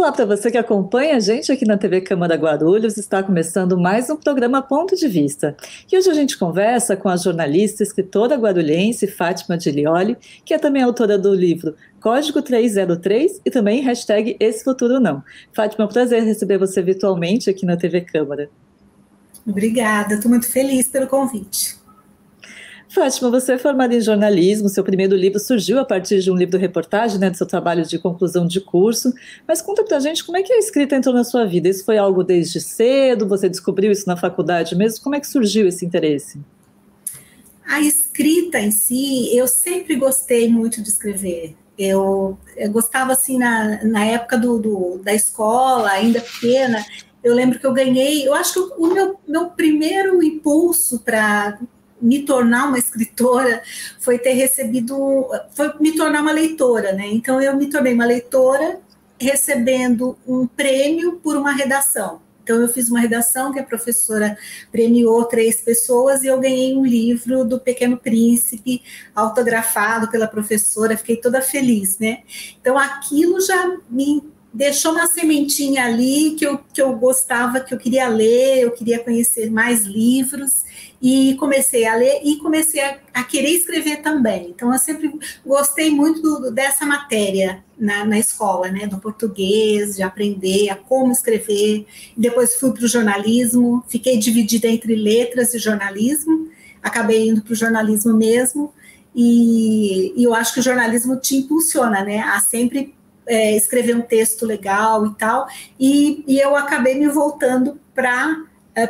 Olá para você que acompanha a gente aqui na TV Câmara Guarulhos. Está começando mais um programa Ponto de Vista. E hoje a gente conversa com a jornalista e escritora guarulhense Fátima Gilioli, que é também autora do livro Código 303 e também hashtag Esse Futuro Não. Fátima, é um prazer receber você virtualmente aqui na TV Câmara. Obrigada, estou muito feliz pelo convite. Fátima, você é formada em jornalismo, seu primeiro livro surgiu a partir de um livro-reportagem, né, do seu trabalho de conclusão de curso, mas conta pra gente como é que a escrita entrou na sua vida. Isso foi algo desde cedo? Você descobriu isso na faculdade mesmo? Como é que surgiu esse interesse? A escrita em si, eu sempre gostei muito de escrever. Eu gostava, assim, na época da escola, ainda pequena, eu lembro que eu ganhei, eu acho que o meu primeiro impulso para me tornar uma escritora foi me tornar uma leitora, né? Então eu me tornei uma leitora recebendo um prêmio por uma redação. Então eu fiz uma redação que a professora premiou 3 pessoas e eu ganhei um livro do Pequeno Príncipe, autografado pela professora, fiquei toda feliz, né? Então aquilo já me deixou uma sementinha ali que eu gostava, que eu queria ler, eu queria conhecer mais livros, e comecei a ler e comecei a querer escrever também. Então eu sempre gostei muito dessa matéria na escola, né, do português, de aprender a como escrever. Depois fui para o jornalismo, fiquei dividida entre letras e jornalismo, acabei indo para o jornalismo mesmo, e eu acho que o jornalismo te impulsiona, né, a sempre escrever um texto legal e tal, e eu acabei me voltando para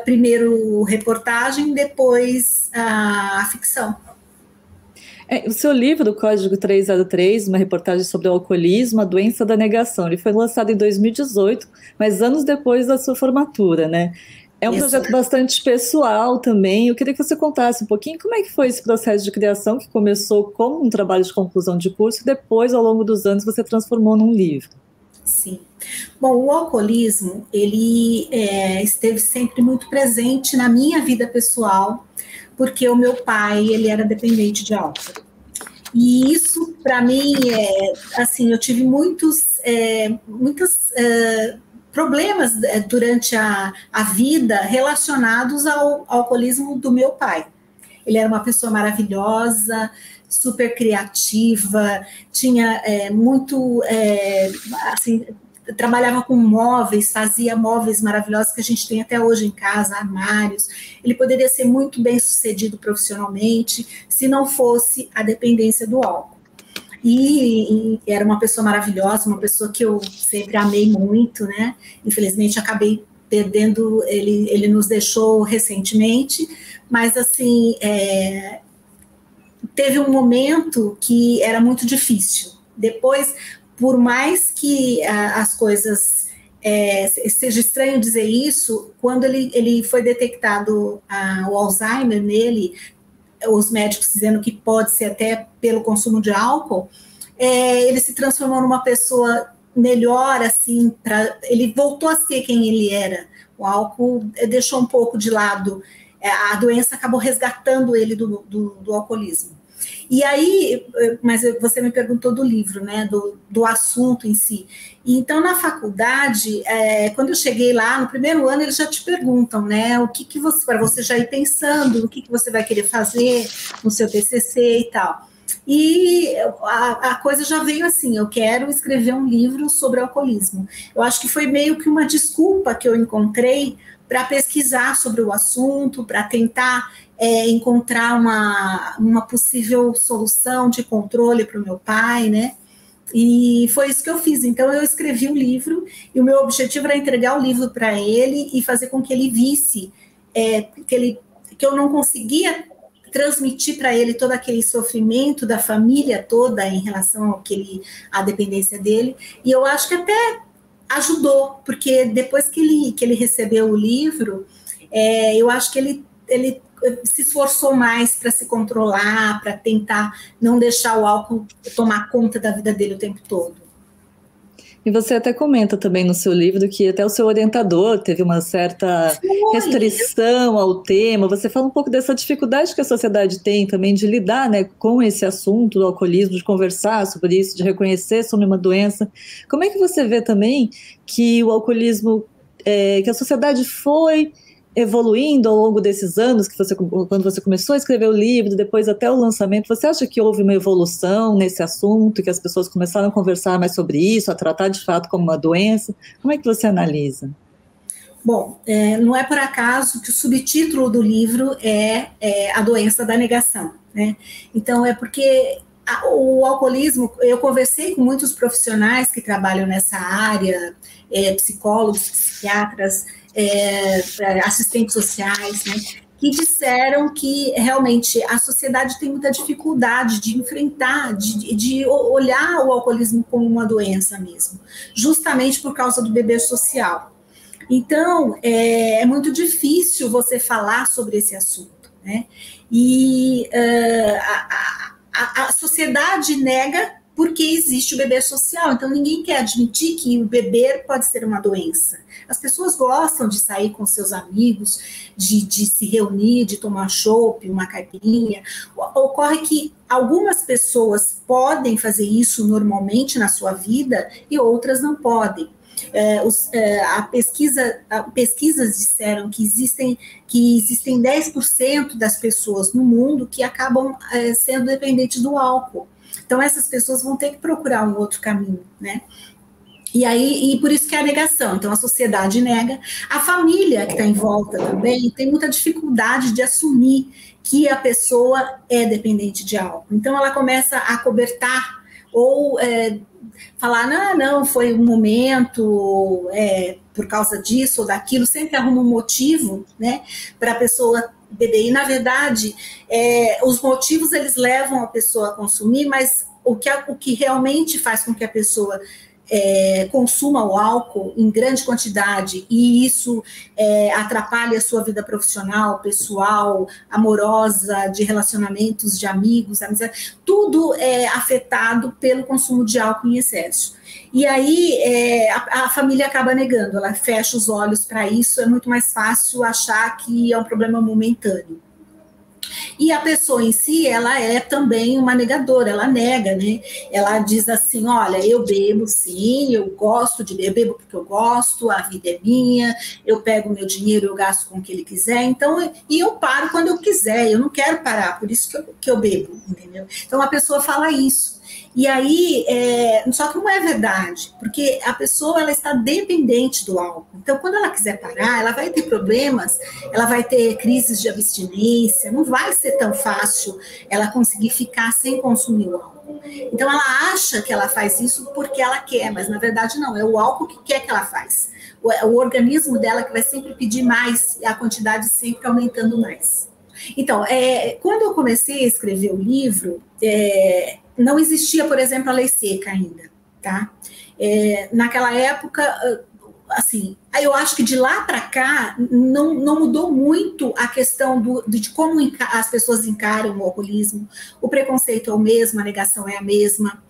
primeiro reportagem, depois a ficção. O seu livro, o Código 303, uma reportagem sobre o alcoolismo, a doença da negação, ele foi lançado em 2018, mas anos depois da sua formatura, né? É um projeto bastante pessoal também. Eu queria que você contasse um pouquinho como é que foi esse processo de criação, que começou como um trabalho de conclusão de curso e depois, ao longo dos anos, você transformou num livro. Sim. Bom, o alcoolismo, ele esteve sempre muito presente na minha vida pessoal, porque o meu pai, ele era dependente de álcool. E isso, para mim, assim, eu tive muitos problemas durante a vida relacionados ao alcoolismo do meu pai. Ele era uma pessoa maravilhosa, super criativa, tinha assim, trabalhava com móveis, fazia móveis maravilhosos que a gente tem até hoje em casa, armários. Ele poderia ser muito bem sucedido profissionalmente se não fosse a dependência do álcool. E era uma pessoa maravilhosa, uma pessoa que eu sempre amei muito, né? Infelizmente acabei perdendo, ele nos deixou recentemente, mas assim, teve um momento que era muito difícil. Depois, por mais que as coisas, seja estranho dizer isso, quando ele foi detectado o Alzheimer nele, os médicos dizendo que pode ser até pelo consumo de álcool, ele se transformou numa pessoa melhor, assim, ele voltou a ser quem ele era. O álcool deixou um pouco de lado, a doença acabou resgatando ele do alcoolismo. E aí, mas você me perguntou do livro, né, do assunto em si. E então, na faculdade, quando eu cheguei lá, no primeiro ano, eles já te perguntam, né, o que você, para você já ir pensando, o que você vai querer fazer no seu TCC e tal. E a coisa já veio assim, eu quero escrever um livro sobre alcoolismo. Eu acho que foi meio que uma desculpa que eu encontrei para pesquisar sobre o assunto, para tentar encontrar uma possível solução de controle para o meu pai, né? E foi isso que eu fiz. Então eu escrevi um livro e o meu objetivo era entregar o livro para ele e fazer com que ele visse que eu não conseguia transmitir para ele todo aquele sofrimento da família toda em relação à dependência dele. E eu acho que até ajudou, porque depois que ele recebeu o livro, eu acho que ele se esforçou mais para se controlar, para tentar não deixar o álcool tomar conta da vida dele o tempo todo. E você até comenta também no seu livro que até o seu orientador teve uma certa restrição ao tema. Você fala um pouco dessa dificuldade que a sociedade tem também de lidar, né, com esse assunto do alcoolismo, de conversar sobre isso, de reconhecer sobre uma doença. Como é que você vê também que o alcoolismo, que a sociedade foi evoluindo ao longo desses anos, quando você começou a escrever o livro, depois até o lançamento, você acha que houve uma evolução nesse assunto, que as pessoas começaram a conversar mais sobre isso, a tratar de fato como uma doença? Como é que você analisa? Bom, não é por acaso que o subtítulo do livro é A Doença da Negação, né? Então, é porque o alcoolismo, eu conversei com muitos profissionais que trabalham nessa área, psicólogos, psiquiatras, assistentes sociais, né, que disseram que realmente a sociedade tem muita dificuldade de enfrentar, de olhar o alcoolismo como uma doença mesmo, justamente por causa do beber social. Então, é muito difícil você falar sobre esse assunto, né? E a sociedade nega porque existe o beber social, então ninguém quer admitir que o beber pode ser uma doença. As pessoas gostam de sair com seus amigos, de se reunir, de tomar chopp, uma caipirinha. Ocorre que algumas pessoas podem fazer isso normalmente na sua vida e outras não podem. Pesquisas disseram que existem 10% das pessoas no mundo que acabam sendo dependentes do álcool. Então, essas pessoas vão ter que procurar um outro caminho, né? E por isso que é a negação. Então, a sociedade nega. A família que está em volta também tem muita dificuldade de assumir que a pessoa é dependente de álcool. Então, ela começa a acobertar ou falar, não, foi um momento por causa disso ou daquilo, sempre arruma um motivo, né, para a pessoa beber. E, na verdade, os motivos, eles levam a pessoa a consumir, mas o que realmente faz com que a pessoa consuma o álcool em grande quantidade e isso atrapalha a sua vida profissional, pessoal, amorosa, de relacionamentos, de amigos, amizade, tudo é afetado pelo consumo de álcool em excesso. E aí a família acaba negando, ela fecha os olhos para isso, é muito mais fácil achar que é um problema momentâneo. E a pessoa em si, ela é também uma negadora, ela nega, né? Ela diz assim, olha, eu bebo sim, eu gosto de beber, eu bebo porque eu gosto, a vida é minha, eu pego meu dinheiro, eu gasto com o que ele quiser, então, e eu paro quando eu quiser, eu não quero parar, por isso que eu bebo, entendeu? Então a pessoa fala isso. E aí, só que não é verdade, porque a pessoa, ela está dependente do álcool. Então, quando ela quiser parar, ela vai ter problemas, ela vai ter crises de abstinência, não vai ser tão fácil ela conseguir ficar sem consumir o álcool. Então, ela acha que ela faz isso porque ela quer, mas na verdade não, é o álcool que quer que ela faz. O organismo dela que vai sempre pedir mais e a quantidade sempre aumentando mais. Então, quando eu comecei a escrever o livro, não existia, por exemplo, a lei seca ainda, tá? Naquela época, assim, eu acho que de lá para cá não mudou muito a questão de como as pessoas encaram o alcoolismo. O preconceito é o mesmo, a negação é a mesma.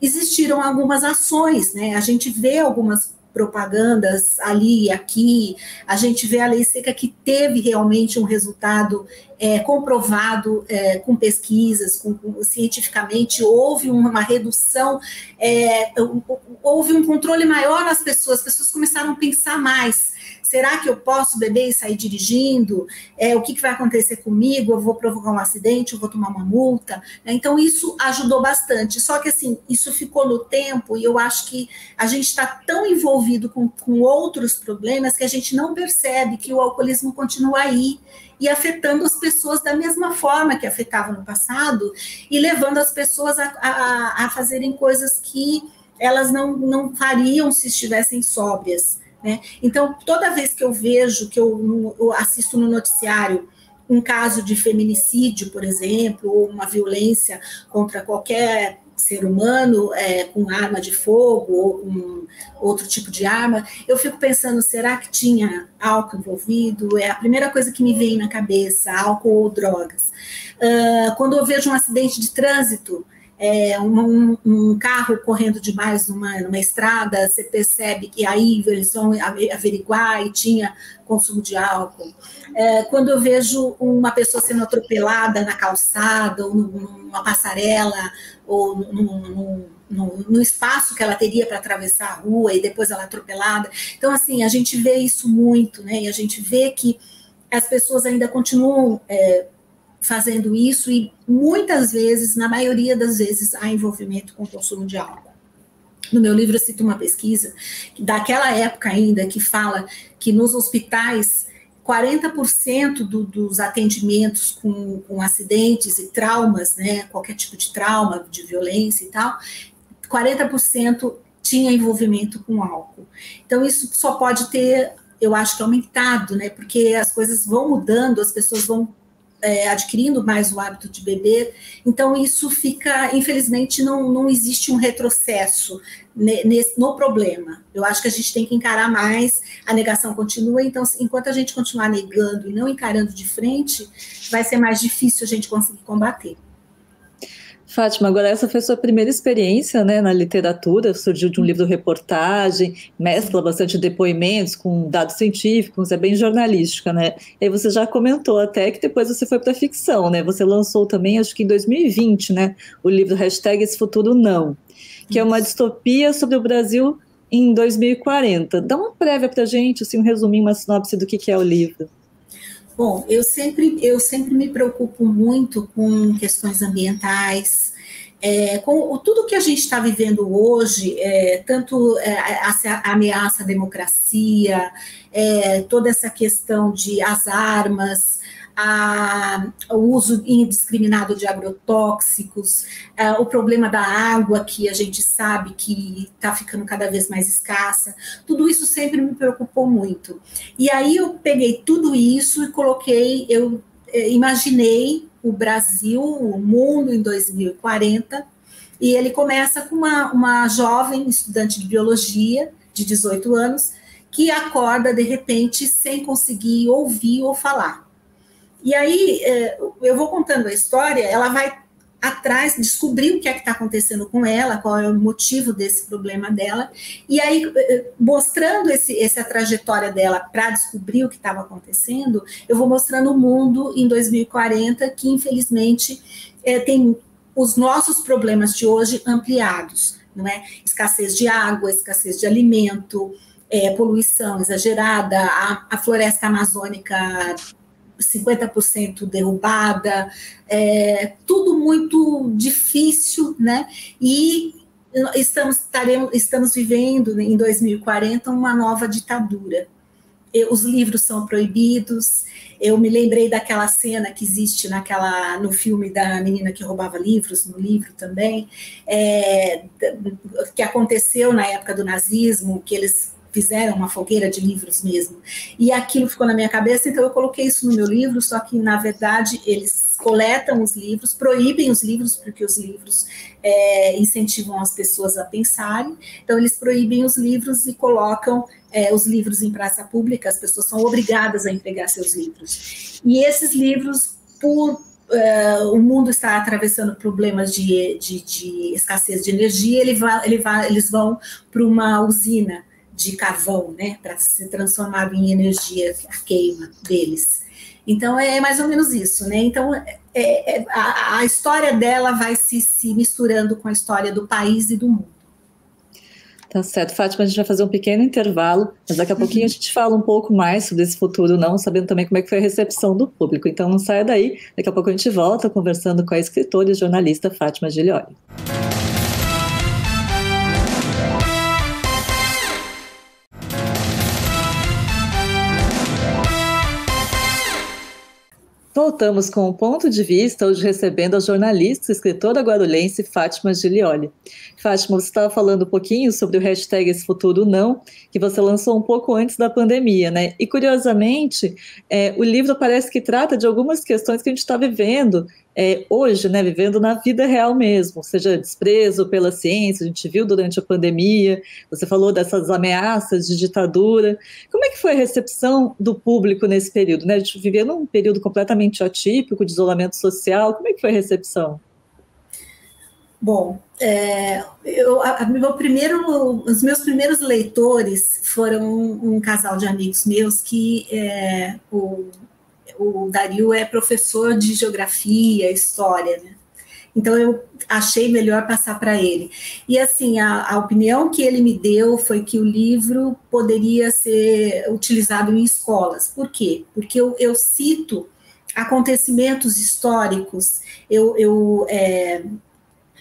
Existiram algumas ações, né? A gente vê algumas propagandas ali e aqui, a gente vê a lei seca que teve realmente um resultado comprovado com pesquisas, cientificamente, houve uma redução, houve um controle maior nas pessoas, as pessoas começaram a pensar mais. Será que eu posso beber e sair dirigindo? O que vai acontecer comigo? Eu vou provocar um acidente? Eu vou tomar uma multa? Então, isso ajudou bastante. Só que, assim, isso ficou no tempo e eu acho que a gente está tão envolvido com outros problemas que a gente não percebe que o alcoolismo continua aí e afetando as pessoas da mesma forma que afetava no passado e levando as pessoas a fazerem coisas que elas não fariam se estivessem sóbrias. Né? Então, toda vez que eu vejo, que eu assisto no noticiário um caso de feminicídio, por exemplo, ou uma violência contra qualquer ser humano com arma de fogo ou com outro tipo de arma, eu fico pensando, será que tinha álcool envolvido? É a primeira coisa que me vem na cabeça, álcool ou drogas. Quando eu vejo um acidente de trânsito, um carro correndo demais numa estrada, você percebe que aí eles vão averiguar e tinha consumo de álcool. Quando eu vejo uma pessoa sendo atropelada na calçada, ou numa passarela, ou no espaço que ela teria para atravessar a rua e depois ela é atropelada. Então, assim, a gente vê isso muito, né? E a gente vê que as pessoas ainda continuam fazendo isso e muitas vezes, na maioria das vezes, há envolvimento com o consumo de álcool. No meu livro eu cito uma pesquisa daquela época ainda que fala que nos hospitais 40% dos atendimentos com acidentes e traumas, né, qualquer tipo de trauma, de violência e tal, 40% tinha envolvimento com álcool. Então isso só pode ter, eu acho que aumentado, né, porque as coisas vão mudando, as pessoas vão adquirindo mais o hábito de beber, então isso fica, infelizmente não existe um retrocesso no problema. Eu acho que a gente tem que encarar mais, a negação continua, então enquanto a gente continuar negando e não encarando de frente, vai ser mais difícil a gente conseguir combater. Fátima, agora essa foi a sua primeira experiência, né, na literatura, surgiu de um livro-reportagem, mescla bastante depoimentos com dados científicos, é bem jornalística, né? E aí você já comentou até que depois você foi para a ficção, né? Você lançou também, acho que em 2020, né, o livro #Esse Futuro Não, que é uma distopia sobre o Brasil em 2040. Dá uma prévia para a gente, assim, um resuminho, uma sinopse do que é o livro. Bom, eu sempre me preocupo muito com questões ambientais, com tudo que a gente está vivendo hoje, tanto a ameaça à democracia, toda essa questão de as armas, o uso indiscriminado de agrotóxicos, o problema da água, que a gente sabe que está ficando cada vez mais escassa, tudo isso sempre me preocupou muito. E aí eu peguei tudo isso e coloquei, eu imaginei o Brasil, o mundo em 2040, e ele começa com uma jovem estudante de biologia, de 18 anos, que acorda de repente sem conseguir ouvir ou falar. E aí, eu vou contando a história, ela vai atrás, descobrir o que é que está acontecendo com ela, qual é o motivo desse problema dela, e aí, mostrando essa trajetória dela para descobrir o que estava acontecendo, eu vou mostrando o mundo em 2040, que infelizmente tem os nossos problemas de hoje ampliados, não é? Escassez de água, escassez de alimento, poluição exagerada, a floresta amazônica 50% derrubada, tudo muito difícil, né? E estamos vivendo em 2040 uma nova ditadura. Os livros são proibidos. Eu me lembrei daquela cena que existe no filme da menina que roubava livros, no livro também, que aconteceu na época do nazismo, que eles fizeram uma fogueira de livros mesmo, e aquilo ficou na minha cabeça, então eu coloquei isso no meu livro, só que na verdade eles coletam os livros, proíbem os livros, porque os livros incentivam as pessoas a pensarem, então eles proíbem os livros e colocam os livros em praça pública, as pessoas são obrigadas a entregar seus livros, e esses livros, o mundo está atravessando problemas de escassez de energia, eles vão para uma usina de carvão, né, para ser transformado em energia, a queima deles. Então, é mais ou menos isso, né? Então, a história dela vai se misturando com a história do país e do mundo. Tá certo, Fátima, a gente vai fazer um pequeno intervalo, mas daqui a pouquinho a gente fala um pouco mais sobre esse futuro não, sabendo também como é que foi a recepção do público. Então, não saia daí, daqui a pouco a gente volta conversando com a escritora e jornalista Fátima Gilioli. Voltamos com o ponto de vista, hoje recebendo a jornalista e escritora guarulhense Fátima Gilioli. Fátima, você estava falando um pouquinho sobre o #Esse Futuro Não, que você lançou um pouco antes da pandemia, né? E curiosamente, o livro parece que trata de algumas questões que a gente está vivendo hoje, né? Vivendo na vida real mesmo, seja desprezo pela ciência, a gente viu durante a pandemia, você falou dessas ameaças de ditadura. Como é que foi a recepção do público nesse período, né? A gente vivia num período completamente atípico de isolamento social. Como é que foi a recepção? Bom, os meus primeiros leitores foram um casal de amigos meus que o Dario é professor de geografia, história, né? Então eu achei melhor passar para ele. E assim, a opinião que ele me deu foi que o livro poderia ser utilizado em escolas. Por quê? Porque eu cito acontecimentos históricos,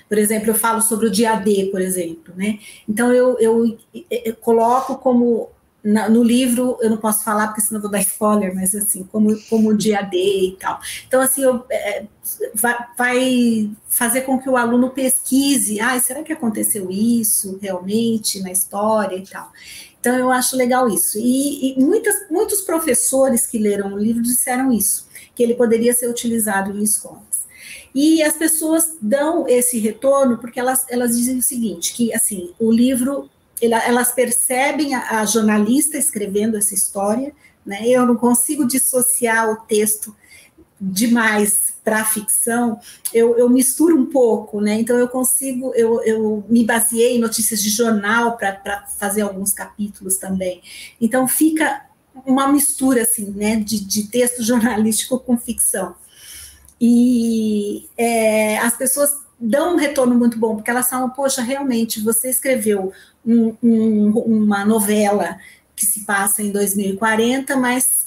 por exemplo, eu falo sobre o dia D, por exemplo, né? Então eu coloco como no livro, eu não posso falar porque senão vou dar spoiler, mas assim, como o dia D e tal. Então, assim, vai fazer com que o aluno pesquise, será que aconteceu isso realmente na história e tal? Então, eu acho legal isso. E muitos professores que leram o livro disseram isso, que ele poderia ser utilizado em escolas. E as pessoas dão esse retorno porque elas dizem o seguinte, que assim, o livro, elas percebem a jornalista escrevendo essa história, né? Eu não consigo dissociar o texto demais para a ficção, eu misturo um pouco, né? Então eu me baseei em notícias de jornal para fazer alguns capítulos também. Então fica uma mistura assim, né, de texto jornalístico com ficção. E as pessoas dão um retorno muito bom, porque elas falam, poxa, realmente, você escreveu uma novela que se passa em 2040, mas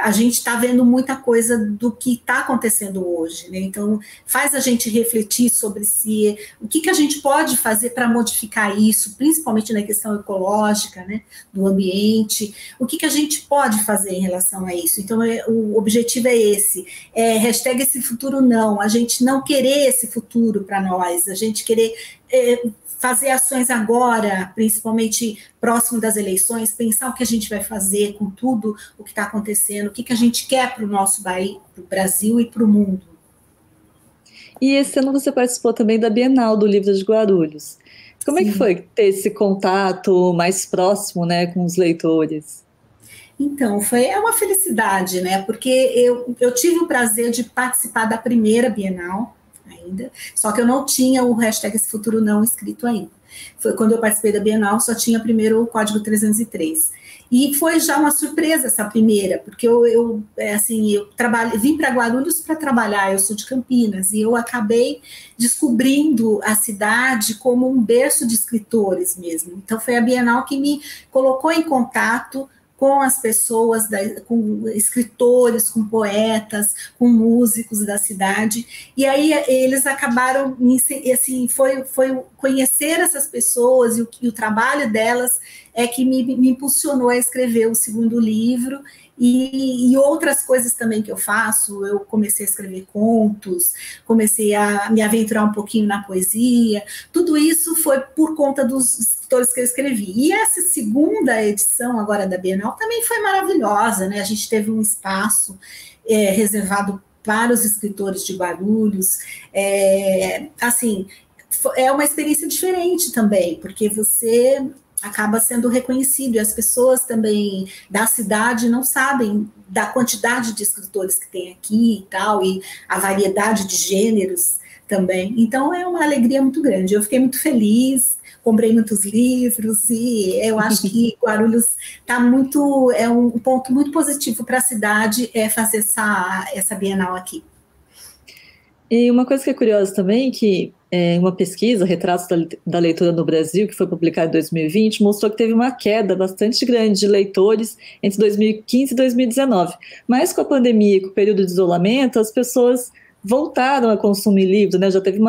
a gente está vendo muita coisa do que está acontecendo hoje, né? Então, faz a gente refletir sobre o que a gente pode fazer para modificar isso, principalmente na questão ecológica, né, do ambiente, o que a gente pode fazer em relação a isso. Então, o objetivo é esse, hashtag esse futuro não, a gente não querer esse futuro para nós, a gente querer fazer ações agora, principalmente próximo das eleições, pensar o que a gente vai fazer com tudo o que está acontecendo, o que a gente quer para o nosso Brasil e para o mundo. E esse ano você participou também da Bienal do Livro de Guarulhos. Como Sim. É que foi ter esse contato mais próximo, né, com os leitores? Então, é uma felicidade, né, porque eu tive o prazer de participar da primeira Bienal, ainda, só que eu não tinha o hashtag Esse Futuro Não escrito ainda. Foi quando eu participei da Bienal, só tinha primeiro o Código 303. E foi já uma surpresa essa primeira, porque eu vim para Guarulhos para trabalhar, eu sou de Campinas, e eu acabei descobrindo a cidade como um berço de escritores mesmo. Então foi a Bienal que me colocou em contato com as pessoas, com escritores, com poetas, com músicos da cidade, e aí eles acabaram, assim, foi conhecer essas pessoas e o trabalho delas que me impulsionou a escrever o segundo livro, e outras coisas também que eu faço. Eu comecei a escrever contos, comecei a me aventurar um pouquinho na poesia, tudo isso foi por conta dos escritores que eu escrevi. E essa segunda edição agora da Bienal também foi maravilhosa, né? A gente teve um espaço reservado para os escritores de Guarulhos, assim, é uma experiência diferente também, porque você acaba sendo reconhecido, e as pessoas também da cidade não sabem da quantidade de escritores que tem aqui e tal, e a variedade de gêneros também. Então é uma alegria muito grande. Eu fiquei muito feliz, comprei muitos livros, e eu acho que Guarulhos é um ponto muito positivo para a cidade fazer essa Bienal aqui. E uma coisa que é curiosa também, que uma pesquisa, Retratos da Leitura no Brasil, que foi publicada em 2020, mostrou que teve uma queda bastante grande de leitores entre 2015 e 2019. Mas com a pandemia e com o período de isolamento, as pessoas voltaram a consumir livros, né? Já teve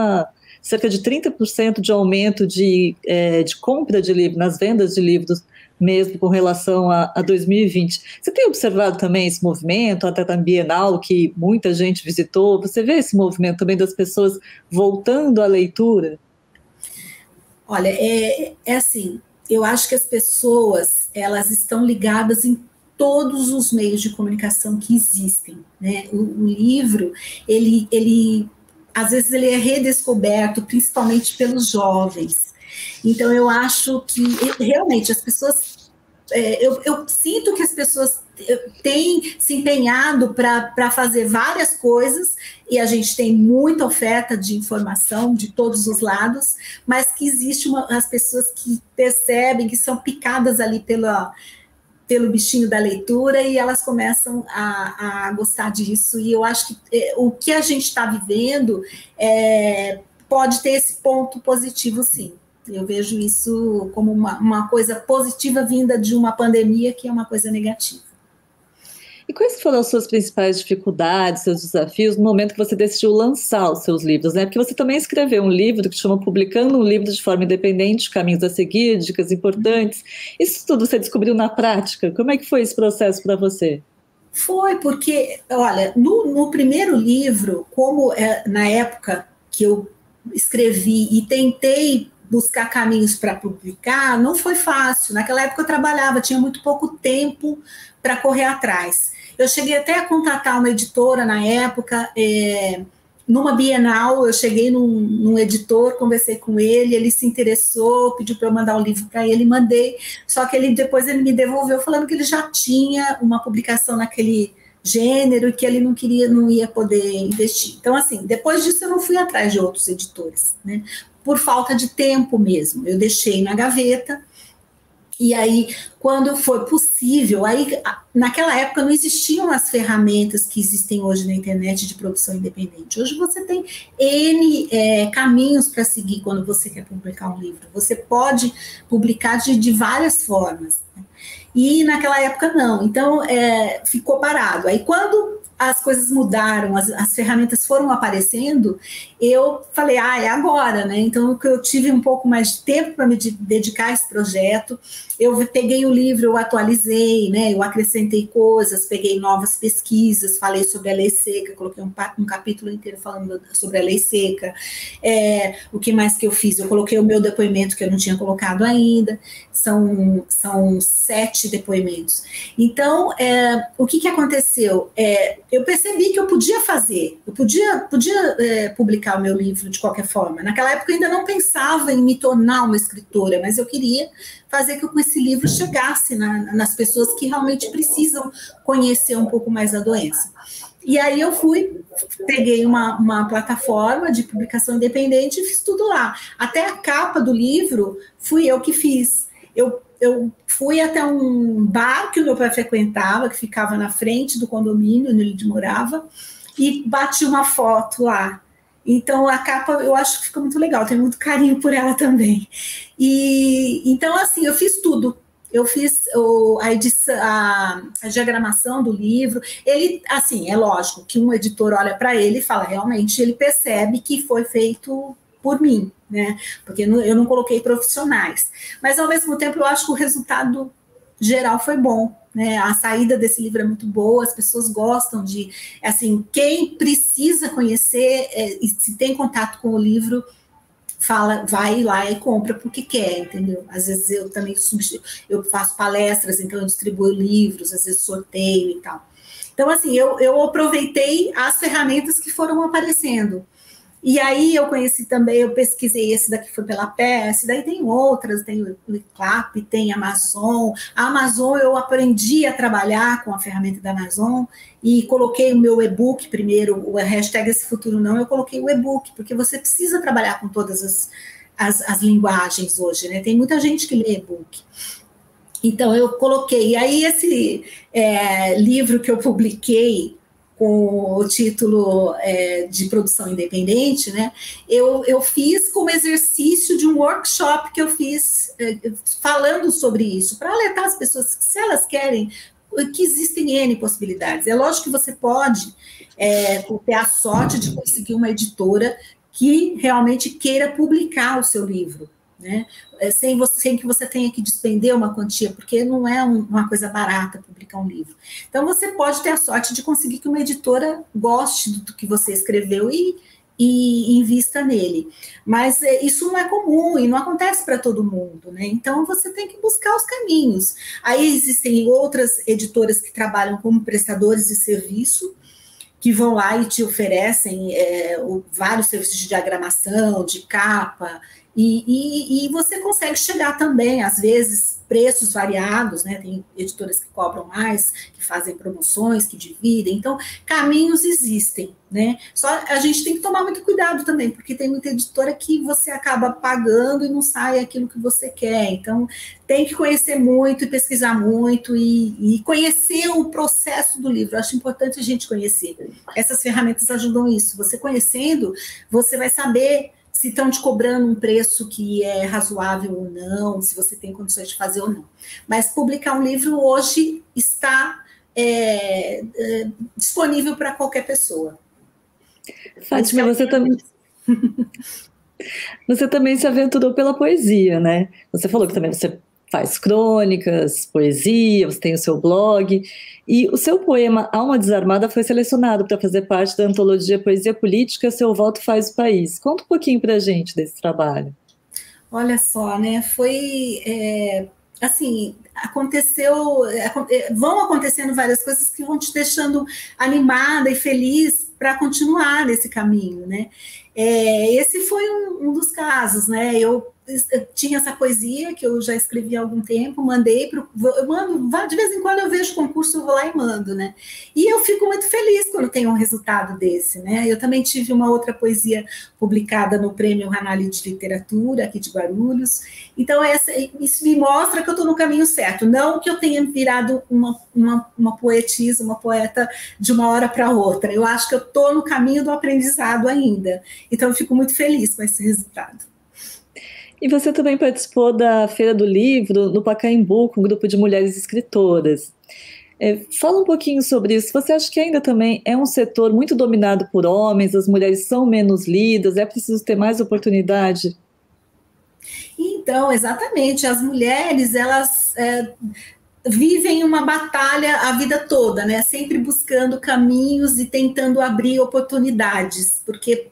cerca de 30% de aumento de compra de livros, nas vendas de livros, mesmo com relação a 2020. Você tem observado também esse movimento, até na Bienal, que muita gente visitou? Você vê esse movimento também das pessoas voltando à leitura? Olha, assim, eu acho que as pessoas, elas estão ligadas em todos os meios de comunicação que existem, né? O livro, ele às vezes ele é redescoberto, principalmente pelos jovens. Então, eu acho que realmente as pessoas, eu sinto que as pessoas têm se empenhado para fazer várias coisas, e a gente tem muita oferta de informação de todos os lados, mas que existe as pessoas que percebem, que são picadas ali pelo bichinho da leitura, e elas começam a gostar disso, e eu acho que o que a gente está vivendo pode ter esse ponto positivo, sim. Eu vejo isso como uma coisa positiva vinda de uma pandemia, que é uma coisa negativa. E quais foram as suas principais dificuldades, seus desafios, no momento que você decidiu lançar os seus livros, né? Porque você também escreveu um livro que chama Publicando um Livro de Forma Independente, Caminhos a Seguir, Dicas Importantes. Isso tudo você descobriu na prática? Como é que foi esse processo para você? Foi porque, olha, no primeiro livro, como na época que eu escrevi e tentei buscar caminhos para publicar, não foi fácil. Naquela época eu trabalhava, tinha muito pouco tempo para correr atrás. Eu cheguei até a contatar uma editora na época, numa Bienal, eu cheguei num editor, conversei com ele se interessou, pediu para eu mandar o livro para ele, mandei, só que depois ele me devolveu falando que ele já tinha uma publicação naquele gênero e que ele não ia poder investir. Então, assim, depois disso eu não fui atrás de outros editores, né? Por falta de tempo mesmo. Eu deixei na gaveta. E aí, quando foi possível, naquela época não existiam as ferramentas que existem hoje na internet de produção independente. Hoje você tem N caminhos para seguir quando você quer publicar um livro. Você pode publicar de várias formas, né? E naquela época não, então ficou parado. Aí quando as coisas mudaram, as ferramentas foram aparecendo, eu falei, é agora, né? Então eu tive um pouco mais de tempo para me dedicar a esse projeto. Eu peguei o livro, eu atualizei, né? Eu acrescentei coisas, peguei novas pesquisas, falei sobre a lei seca, coloquei um capítulo inteiro falando sobre a lei seca. O que mais que eu fiz? Eu coloquei o meu depoimento, que eu não tinha colocado ainda. São 7 depoimentos. Então, o que aconteceu? Eu percebi que eu podia fazer, eu podia publicar o meu livro de qualquer forma. Naquela época eu ainda não pensava em me tornar uma escritora, mas eu queria fazer com que esse livro chegasse nas pessoas que realmente precisam conhecer um pouco mais a doença. E aí eu peguei uma plataforma de publicação independente e fiz tudo lá. Até a capa do livro fui eu que fiz. Eu fui até um bar que o meu pai frequentava, que ficava na frente do condomínio onde ele morava, e bati uma foto lá. Então, a capa eu acho que fica muito legal, tenho muito carinho por ela também. Então, assim, eu fiz tudo. Eu fiz a edição, a diagramação do livro. Ele, assim, é lógico que um editor olha para ele e fala, realmente, ele percebe que foi feito por mim, né? Porque eu não coloquei profissionais. Mas, ao mesmo tempo, eu acho que o resultado geral foi bom, né? A saída desse livro é muito boa, as pessoas gostam de... Assim, quem precisa conhecer, e se tem contato com o livro, vai lá e compra porque quer, entendeu? Às vezes eu também eu faço palestras, então eu distribuo livros, às vezes sorteio e tal. Então, assim, eu aproveitei as ferramentas que foram aparecendo. E aí eu conheci também, eu pesquisei, esse daqui foi pela PS, daí tem outras, tem o Eclap, tem a Amazon. A Amazon eu aprendi a trabalhar com a ferramenta da Amazon e coloquei o meu e-book primeiro, o hashtag Esse Futuro Não, eu coloquei o e-book, porque você precisa trabalhar com todas as linguagens hoje, né? Tem muita gente que lê e-book. Então eu coloquei, e aí esse livro que eu publiquei, com o título de produção independente, né? Eu fiz como exercício de um workshop que eu fiz falando sobre isso, para alertar as pessoas que, se elas querem, que existem N possibilidades. É lógico que você pode ter a sorte de conseguir uma editora que realmente queira publicar o seu livro, né? Sem que você tenha que despender uma quantia, porque não é uma coisa barata publicar um livro. Então, você pode ter a sorte de conseguir que uma editora goste do que você escreveu e invista nele. Mas isso não é comum e não acontece para todo mundo, né? Então, você tem que buscar os caminhos. Aí existem outras editoras que trabalham como prestadores de serviço, que vão lá e te oferecem vários serviços de diagramação, de capa, e você consegue chegar também, às vezes, preços variados, né? Tem editoras que cobram mais, que fazem promoções, que dividem. Então, caminhos existem, né? Só a gente tem que tomar muito cuidado também, porque tem muita editora que você acaba pagando e não sai aquilo que você quer. Então, tem que conhecer muito e pesquisar muito e conhecer o processo do livro. Eu acho importante a gente conhecer. Essas ferramentas ajudam isso. Você conhecendo, você vai saber se estão te cobrando um preço que é razoável ou não, se você tem condições de fazer ou não. Mas publicar um livro hoje está disponível para qualquer pessoa. Fátima, você também se aventurou pela poesia, né? Você falou que também você faz crônicas, poesia, você tem o seu blog, e o seu poema Alma Desarmada foi selecionado para fazer parte da antologia Poesia Política, Seu Voto Faz o País. Conta um pouquinho para a gente desse trabalho. Olha só, né? Foi assim, vão acontecendo várias coisas que vão te deixando animada e feliz para continuar nesse caminho, né? Esse foi um dos casos, né? Eu tinha essa poesia que eu já escrevi há algum tempo, mandei de vez em quando eu vejo concurso, eu vou lá e mando, né? E eu fico muito feliz quando tem um resultado desse, né? Eu também tive uma outra poesia publicada no Prêmio Ranalli de Literatura, aqui de Guarulhos. Então, isso me mostra que eu estou no caminho certo, não que eu tenha virado uma poetisa, uma poeta de uma hora para outra. Eu acho que eu estou no caminho do aprendizado ainda. Então, eu fico muito feliz com esse resultado. E você também participou da Feira do Livro no Pacaembu, com um grupo de mulheres escritoras. Fala um pouquinho sobre isso. Você acha que ainda também é um setor muito dominado por homens, as mulheres são menos lidas, é preciso ter mais oportunidade? Então, exatamente, as mulheres, elas vivem uma batalha a vida toda, né? Sempre buscando caminhos e tentando abrir oportunidades, porque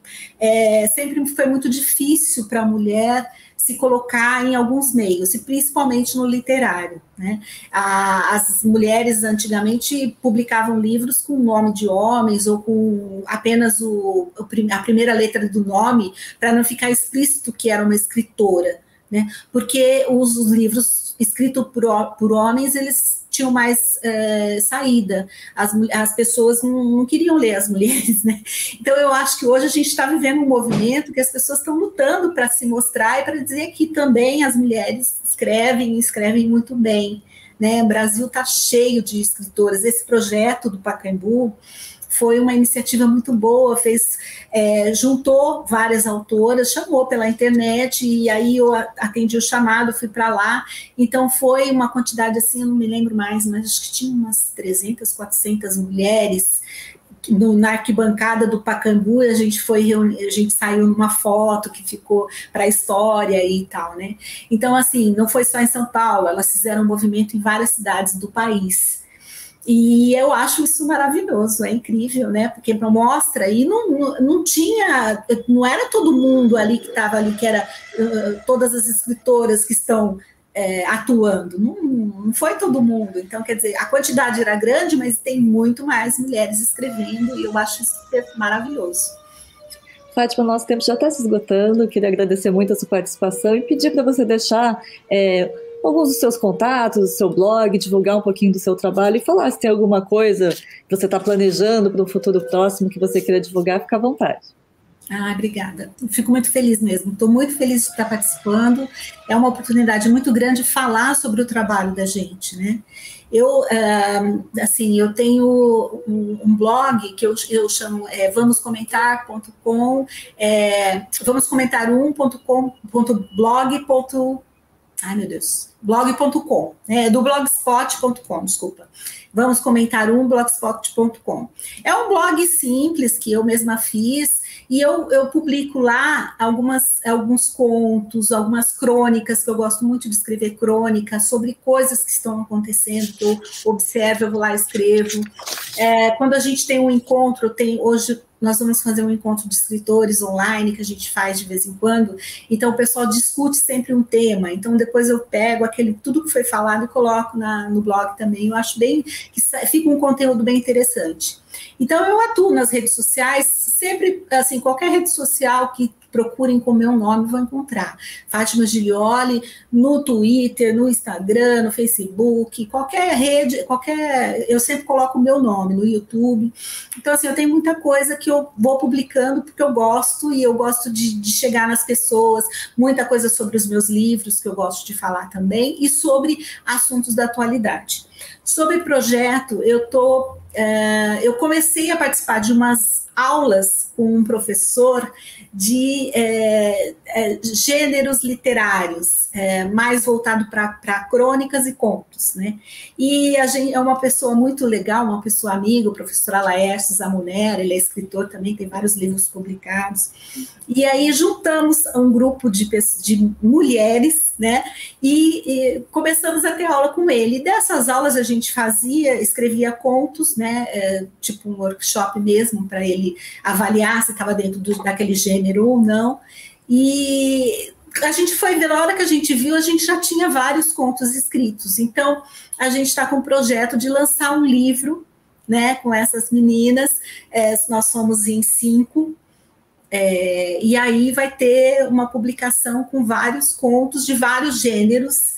sempre foi muito difícil para a mulher se colocar em alguns meios, e principalmente no literário, né? As mulheres antigamente publicavam livros com o nome de homens ou com apenas a primeira letra do nome, para não ficar explícito que era uma escritora, né? Porque os livros escritos por homens, eles tinham mais saída. As pessoas não queriam ler as mulheres, né? Então, eu acho que hoje a gente está vivendo um movimento que as pessoas estão lutando para se mostrar e para dizer que também as mulheres escrevem muito bem, né? O Brasil está cheio de escritoras. Esse projeto do Pacaembu foi uma iniciativa muito boa, juntou várias autoras, chamou pela internet, e aí eu atendi o chamado, fui para lá. Então foi uma quantidade assim, eu não me lembro mais, mas acho que tinha umas 300, 400 mulheres na arquibancada do Pacaembu, e a gente saiu numa foto que ficou para a história e tal, né? Então, assim, não foi só em São Paulo, elas fizeram um movimento em várias cidades do país. E eu acho isso maravilhoso, é incrível, né? Porque mostra, e não era todo mundo ali que estava ali, que era todas as escritoras que estão atuando, não foi todo mundo. Então, quer dizer, a quantidade era grande, mas tem muito mais mulheres escrevendo, e eu acho isso maravilhoso. Fátima, nosso tempo já está se esgotando, queria agradecer muito a sua participação e pedir para você deixar alguns dos seus contatos, do seu blog, divulgar um pouquinho do seu trabalho e falar se tem alguma coisa que você está planejando para um futuro próximo que você queira divulgar, fica à vontade. Obrigada. Fico muito feliz mesmo. Estou muito feliz de estar participando. É uma oportunidade muito grande falar sobre o trabalho da gente, né? Eu tenho um blog que eu chamo vamoscomentar.com, blog.com, do blogspot.com, desculpa. Vamos comentar blogspot.com. É um blog simples que eu mesma fiz, e eu publico lá alguns contos, algumas crônicas, que eu gosto muito de escrever crônicas sobre coisas que estão acontecendo, que eu observo, eu vou lá e escrevo. Quando a gente tem um encontro, hoje nós vamos fazer um encontro de escritores online, que a gente faz de vez em quando, então o pessoal discute sempre um tema, então depois eu pego tudo que foi falado e coloco no blog também. Eu acho que fica um conteúdo bem interessante. Então, eu atuo nas redes sociais, sempre, assim, qualquer rede social que procurem com o meu nome vão encontrar. Fátima Gilioli, no Twitter, no Instagram, no Facebook, qualquer rede, eu sempre coloco o meu nome, no YouTube. Então, assim, eu tenho muita coisa que eu vou publicando porque eu gosto, e eu gosto de chegar nas pessoas, muita coisa sobre os meus livros, que eu gosto de falar também, e sobre assuntos da atualidade. Sobre projeto, eu comecei a participar de umas aulas com um professor de gêneros literários, mais voltado para crônicas e contos, né? E a gente é uma pessoa muito legal, uma pessoa amiga, o professor Alaércio Zamunera, ele é escritor também, tem vários livros publicados. E aí juntamos um grupo de mulheres, né? E começamos a ter aula com ele. E dessas aulas a gente escrevia contos, né? Tipo um workshop mesmo, para ele avaliar se estava dentro daquele gênero ou não. E a gente foi ver, na hora que a gente viu, a gente já tinha vários contos escritos. Então, a gente está com o projeto de lançar um livro, né, com essas meninas. Nós somos em 5. E aí vai ter uma publicação com vários contos de vários gêneros.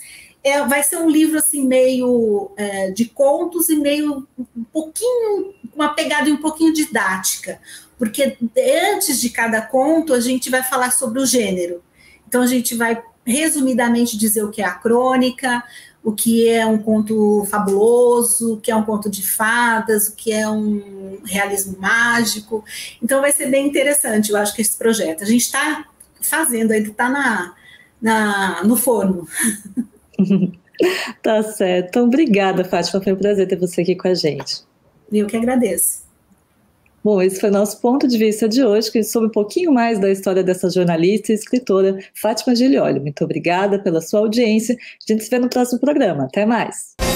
Vai ser um livro assim meio de contos e meio um pouquinho, uma pegada um pouquinho didática, porque antes de cada conto a gente vai falar sobre o gênero. Então a gente vai resumidamente dizer o que é a crônica, o que é um conto fabuloso, o que é um conto de fadas, o que é um realismo mágico. Então vai ser bem interessante, eu acho, que esse projeto. A gente está fazendo, ainda está no forno. Tá certo. Então, obrigada, Fátima. Foi um prazer ter você aqui com a gente. Eu que agradeço. Bom, esse foi o nosso ponto de vista de hoje, que soube um pouquinho mais da história dessa jornalista e escritora Fátima Gilioli. Muito obrigada pela sua audiência. A gente se vê no próximo programa. Até mais.